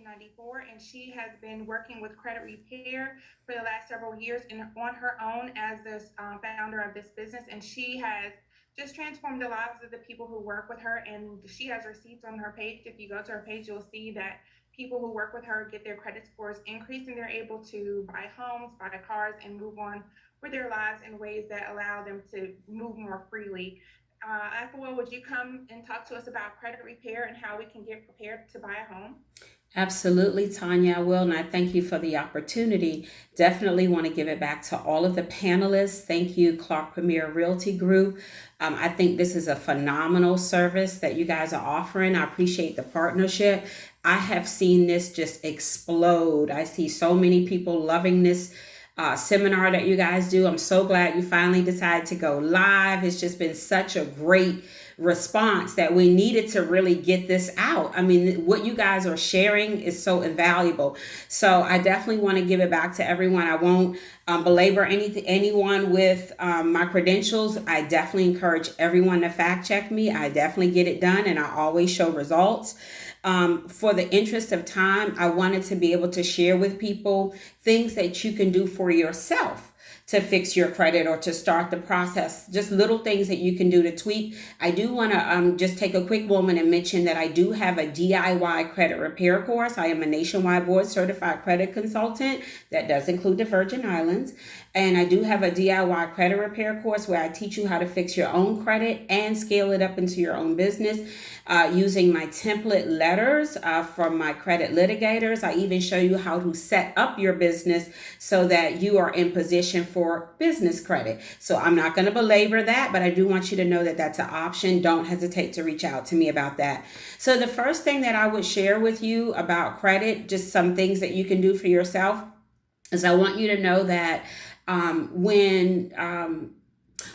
1994, and she has been working with credit repair for the last several years and on her own as this founder of this business. And she has just transformed the lives of the people who work with her. And she has receipts on her page. If you go to her page, you'll see that people who work with her get their credit scores increased and they're able to buy homes, buy cars, and move on with their lives in ways that allow them to move more freely. Ethel, would you come and talk to us about credit repair and how we can get prepared to buy a home? Absolutely, Tanya, I will. And I thank you for the opportunity. Definitely want to give it back to all of the panelists. Thank you, Clark Premier Realty Group. I think this is a phenomenal service that you guys are offering. I appreciate the partnership. I have seen this just explode. I see so many people loving this seminar that you guys do. I'm so glad you finally decided to go live. It's just been such a great response that we needed to really get this out. I mean, what you guys are sharing is so invaluable. So I definitely want to give it back to everyone. I won't belabor anyone with my credentials. I definitely encourage everyone to fact check me. I definitely get it done, and I always show results. For the interest of time, I wanted to be able to share with people things that you can do for yourself to fix your credit or to start the process. Just little things that you can do to tweak. I do want to just take a quick moment and mention that I do have a DIY credit repair course. I am a nationwide board certified credit consultant that does include the Virgin Islands. And I do have a DIY credit repair course where I teach you how to fix your own credit and scale it up into your own business using my template letters from my credit litigators. I even show you how to set up your business so that you are in position for business credit. So I'm not going to belabor that, but I do want you to know that that's an option. Don't hesitate to reach out to me about that. So the first thing that I would share with you about credit, just some things that you can do for yourself, is I want you to know that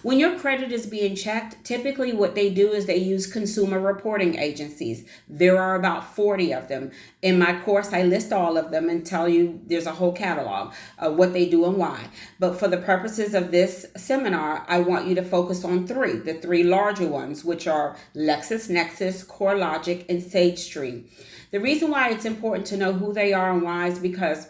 when your credit is being checked, typically what they do is they use consumer reporting agencies. There are about 40 of them. In my course, I list all of them and tell you there's a whole catalog of what they do and why. But for the purposes of this seminar, I want you to focus on the three larger ones, which are LexisNexis, CoreLogic, and SageStream. The reason why it's important to know who they are and why is because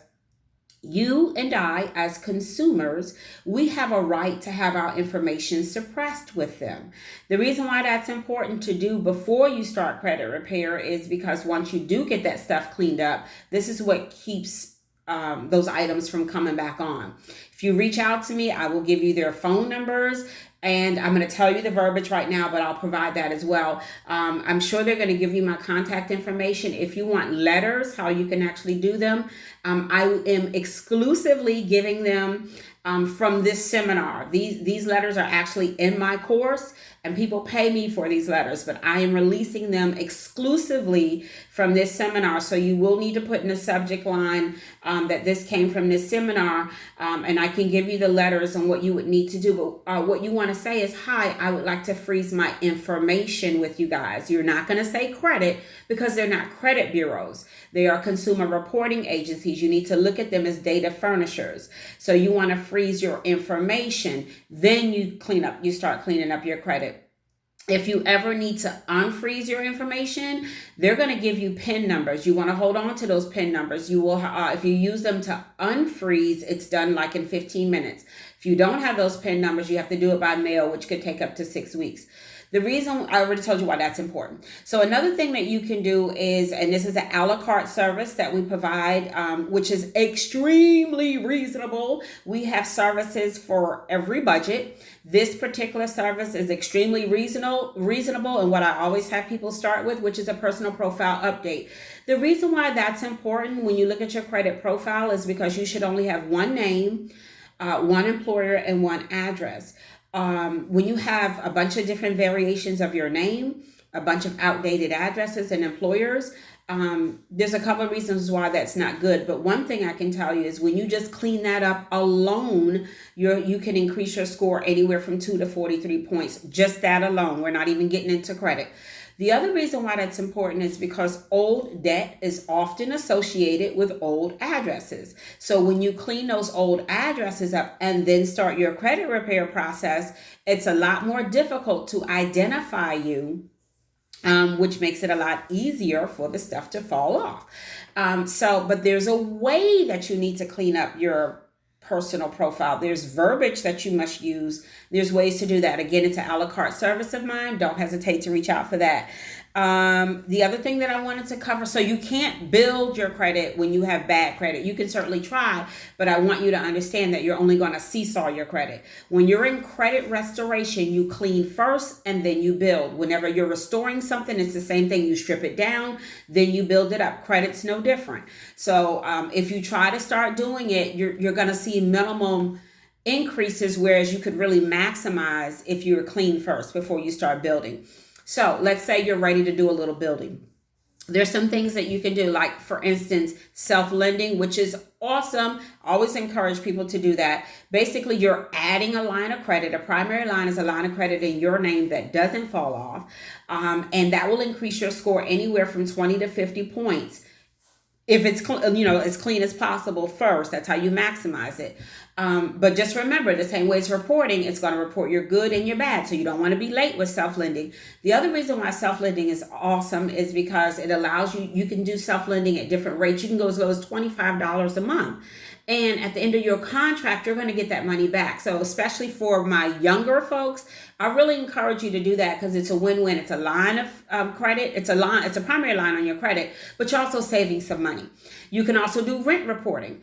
you and I, as consumers, we have a right to have our information suppressed with them. The reason why that's important to do before you start credit repair is because once you do get that stuff cleaned up, this is what keeps those items from coming back on. If you reach out to me, I will give you their phone numbers. And I'm going to tell you the verbiage right now, but I'll provide that as well. I'm sure they're going to give you my contact information. If you want letters, how you can actually do them, I am exclusively giving them from this seminar. These letters are actually in my course, and people pay me for these letters, but I am releasing them exclusively from this seminar. So you will need to put in the subject line that this came from this seminar, and I can give you the letters on what you would need to do. But what you want to say is, hi, I would like to freeze my information with you guys. You're not going to say credit because they're not credit bureaus. They are consumer reporting agencies. You need to look at them as data furnishers. So you want to freeze your information. Then you start cleaning up your credit. If you ever need to unfreeze your information, they're going to give you PIN numbers. You want to hold on to those PIN numbers. You will, if you use them to unfreeze, it's done like in 15 minutes. If you don't have those PIN numbers, you have to do it by mail, which could take up to 6 weeks. The reason, I already told you why that's important. So another thing that you can do is, and this is an a la carte service that we provide, which is extremely reasonable. We have services for every budget. This particular service is extremely reasonable, and what I always have people start with, which is a personal profile update. The reason why that's important when you look at your credit profile is because you should only have one name, one employer, and one address. When you have a bunch of different variations of your name, a bunch of outdated addresses and employers, there's a couple of reasons why that's not good. But one thing I can tell you is when you just clean that up alone, you can increase your score anywhere from 2 to 43 points. Just that alone. We're not even getting into credit. The other reason why that's important is because old debt is often associated with old addresses. So when you clean those old addresses up and then start your credit repair process, it's a lot more difficult to identify you, which makes it a lot easier for the stuff to fall off. But there's a way that you need to clean up your personal profile. There's verbiage that you must use. There's ways to do that. Again, it's an a la carte service of mine. Don't hesitate to reach out for that. The other thing that I wanted to cover, so you can't build your credit when you have bad credit. You can certainly try, but I want you to understand that you're only going to seesaw your credit. When you're in credit restoration, you clean first and then you build. Whenever you're restoring something, it's the same thing. You strip it down, then you build it up. Credit's no different. So if you try to start doing it, you're going to see minimum increases, whereas you could really maximize if you were clean first before you start building. So let's say you're ready to do a little building. There's some things that you can do, like for instance, self-lending, which is awesome. Always encourage people to do that. Basically, you're adding a line of credit. A primary line is a line of credit in your name that doesn't fall off. And that will increase your score anywhere from 20 to 50 points. If it's as clean as possible first, that's how you maximize it. But just remember, the same way it's reporting, it's going to report your good and your bad. So you don't want to be late with self-lending. The other reason why self-lending is awesome is because it allows you can do self-lending at different rates. You can go as low as $25 a month. And at the end of your contract, you're going to get that money back. So especially for my younger folks, I really encourage you to do that because it's a win-win. It's a line of credit. It's a primary line on your credit, but you're also saving some money. You can also do rent reporting.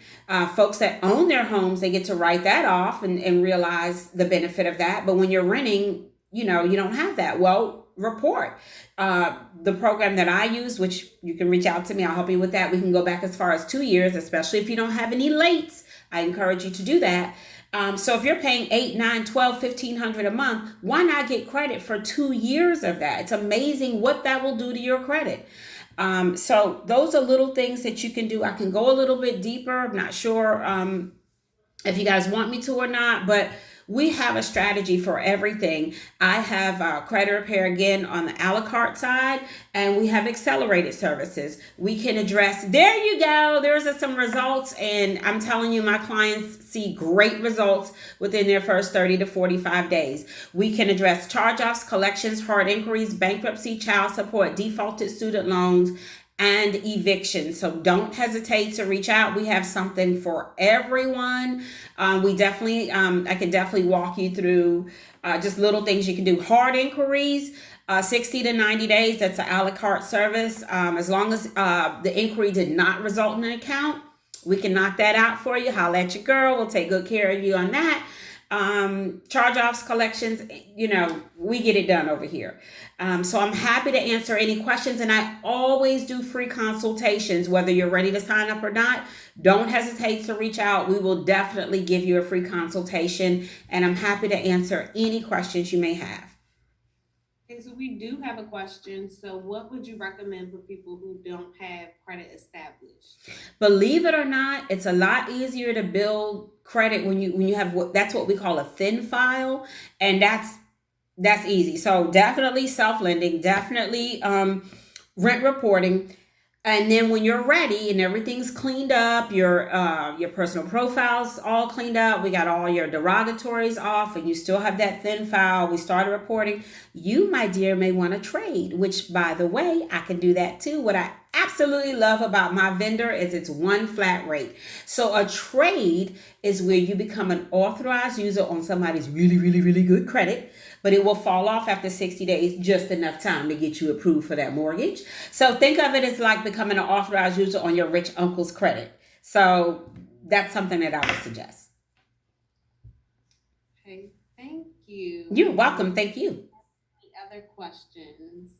Folks that own their homes, they get to write that off and realize the benefit of that. But when you're renting, you don't have that. Well, report. The program that I use, which you can reach out to me, I'll help you with that. We can go back as far as 2 years, especially if you don't have any lates. I encourage you to do that. So if you're paying $8, $9, $12, $1,500 a month, why not get credit for 2 years of that? It's amazing what that will do to your credit. So those are little things that you can do. I can go a little bit deeper. I'm not sure if you guys want me to or not, but we have a strategy for everything. I have credit repair again on the a la carte side, and we have accelerated services. We can address, there you go, there's some results, and I'm telling you, my clients see great results within their first 30 to 45 days. We can address charge-offs, collections, hard inquiries, bankruptcy, child support, defaulted student loans, and eviction. So don't hesitate to reach out. We have something for everyone. I can definitely walk you through just little things you can do. Hard inquiries, 60 to 90 days. That's an a la carte service. As long as the inquiry did not result in an account, we can knock that out for you. Holla at your girl. We'll take good care of you on that. Charge-offs, collections, we get it done over here. So I'm happy to answer any questions, and I always do free consultations, whether you're ready to sign up or not. Don't hesitate to reach out. We will definitely give you a free consultation, and I'm happy to answer any questions you may have. Okay, so we do have a question. So what would you recommend for people who don't have credit established? Believe it or not, it's a lot easier to build credit when you have that's what we call a thin file, and that's easy. So definitely self-lending, definitely rent reporting. And then when you're ready and everything's cleaned up, your personal profile's all cleaned up, we got all your derogatories off, and you still have that thin file, we started reporting, you, my dear, may want to trade, which, by the way, I can do that too. What I absolutely love about my vendor is it's one flat rate. So a trade is where you become an authorized user on somebody's really, really, really good credit, but it will fall off after 60 days, just enough time to get you approved for that mortgage. So think of it as like becoming an authorized user on your rich uncle's credit. So that's something that I would suggest. Okay, thank you. You're welcome. Thank you. Any other questions?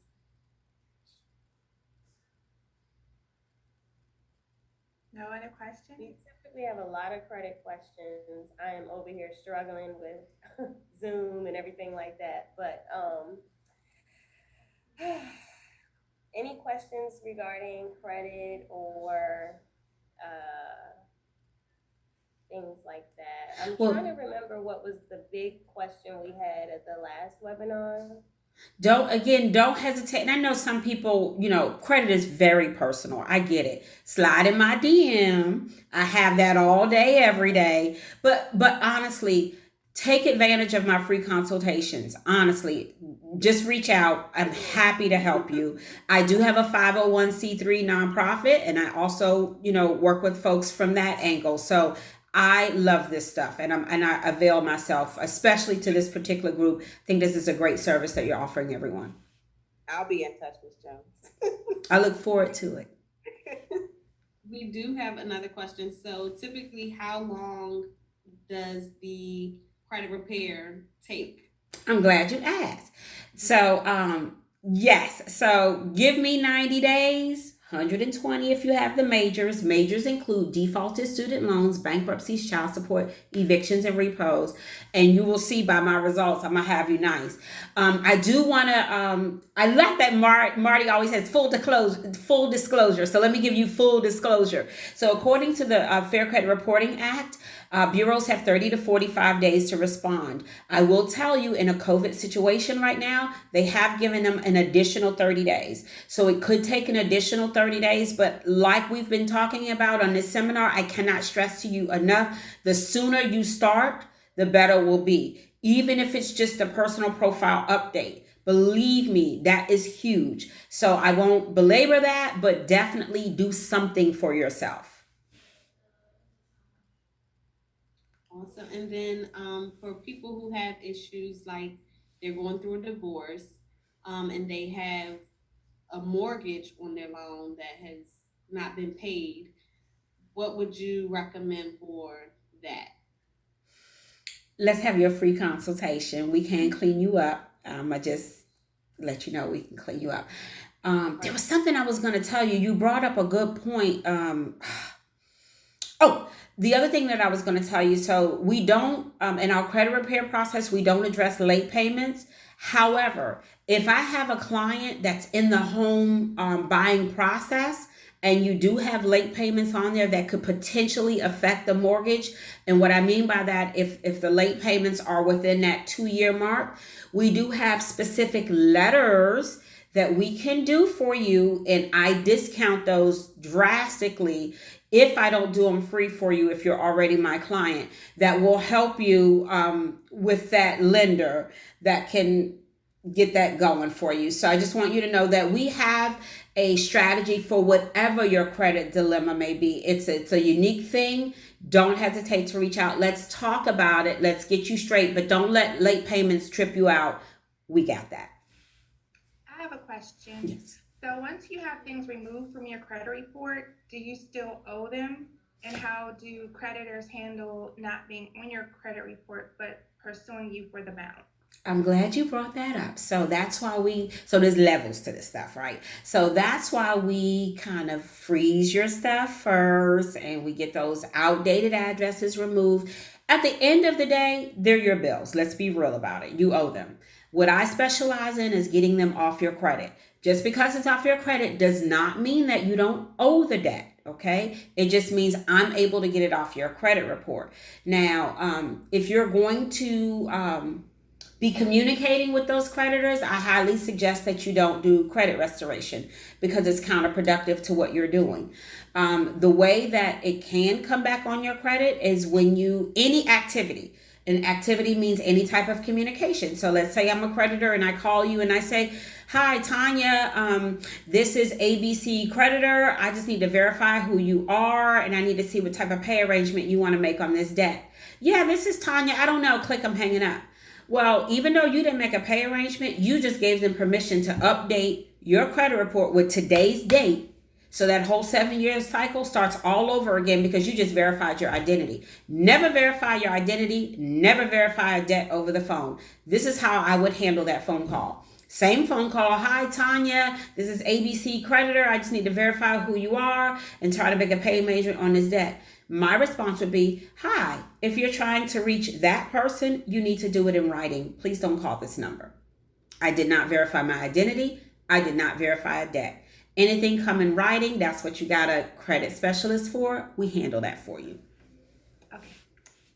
No other questions? We typically have a lot of credit questions. I am over here struggling with Zoom and everything like that. But any questions regarding credit or things like that? I'm trying to remember what was the big question we had at the last webinar. Don't hesitate. And I know some people, credit is very personal. I get it. Slide in my DM. I have that all day, every day. But honestly, take advantage of my free consultations. Honestly, just reach out. I'm happy to help you. I do have a 501c3 nonprofit, and I also, work with folks from that angle. So I love this stuff, and I avail myself, especially to this particular group. I think this is a great service that you're offering everyone. I'll be in touch, Ms. Jones. I look forward to it. We do have another question. So typically, how long does the credit repair take? I'm glad you asked. So, yes. So give me 90 days, 120 if you have the majors. Majors include defaulted student loans, bankruptcies, child support, evictions, and repos. And you will see by my results, I'm going to have you nice. I do want to, I like that Marty always has full disclosure. So let me give you full disclosure. So according to the Fair Credit Reporting Act, bureaus have 30 to 45 days to respond. I will tell you, in a COVID situation right now, they have given them an additional 30 days. So it could take an additional 30 days, but like we've been talking about on this seminar, I cannot stress to you enough, the sooner you start, the better will be. Even if it's just a personal profile update. Believe me, that is huge. So I won't belabor that, but definitely do something for yourself. Awesome. And then for people who have issues like they're going through a divorce and they have a mortgage on their loan that has not been paid, what would you recommend for that? Let's have your free consultation. We can clean you up. I just let you know we can clean you up. There was something I was going to tell you. You brought up a good point. The other thing that I was going to tell you, so we don't, in our credit repair process, we don't address late payments. However, if I have a client that's in the home buying process, and you do have late payments on there that could potentially affect the mortgage. And what I mean by that, if the late payments are within that 2-year mark, we do have specific letters that we can do for you. And I discount those drastically if I don't do them free for you, if you're already my client, that will help you with that lender that can get that going for you. So I just want you to know that we have a strategy for whatever your credit dilemma may be. It's a unique thing. Don't hesitate to reach out. Let's talk about it. Let's get you straight, but don't let late payments trip you out. We got that. I have a question. Yes. So once you have things removed from your credit report, do you still owe them? And how do creditors handle not being on your credit report, but pursuing you for the balance? I'm glad you brought that up. So that's why there's levels to this stuff, right? So that's why we kind of freeze your stuff first and we get those outdated addresses removed. At the end of the day, they're your bills. Let's be real about it. You owe them. What I specialize in is getting them off your credit. Just because it's off your credit does not mean that you don't owe the debt. Okay. It just means I'm able to get it off your credit report. Now, if you're going to, be communicating with those creditors, I highly suggest that you don't do credit restoration because it's counterproductive to what you're doing. The way that it can come back on your credit is when any activity. And activity means any type of communication. So let's say I'm a creditor and I call you and I say, "Hi, Tanya, this is ABC creditor. I just need to verify who you are and I need to see what type of pay arrangement you want to make on this debt." "Yeah, this is Tanya. I don't know." Click, I'm hanging up. Well, even though you didn't make a pay arrangement, you just gave them permission to update your credit report with today's date. So that whole 7-year cycle starts all over again because you just verified your identity. Never verify your identity. Never verify a debt over the phone. This is how I would handle that phone call. Same phone call. "Hi, Tanya. This is ABC creditor. I just need to verify who you are and try to make a pay arrangement on this debt." My response would be, "Hi, if you're trying to reach that person, you need to do it in writing. Please don't call this number. I did not verify my identity. I did not verify a debt. Anything come in writing, that's what you got a credit specialist for. We handle that for you." Okay.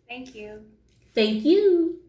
Thank you. Thank you.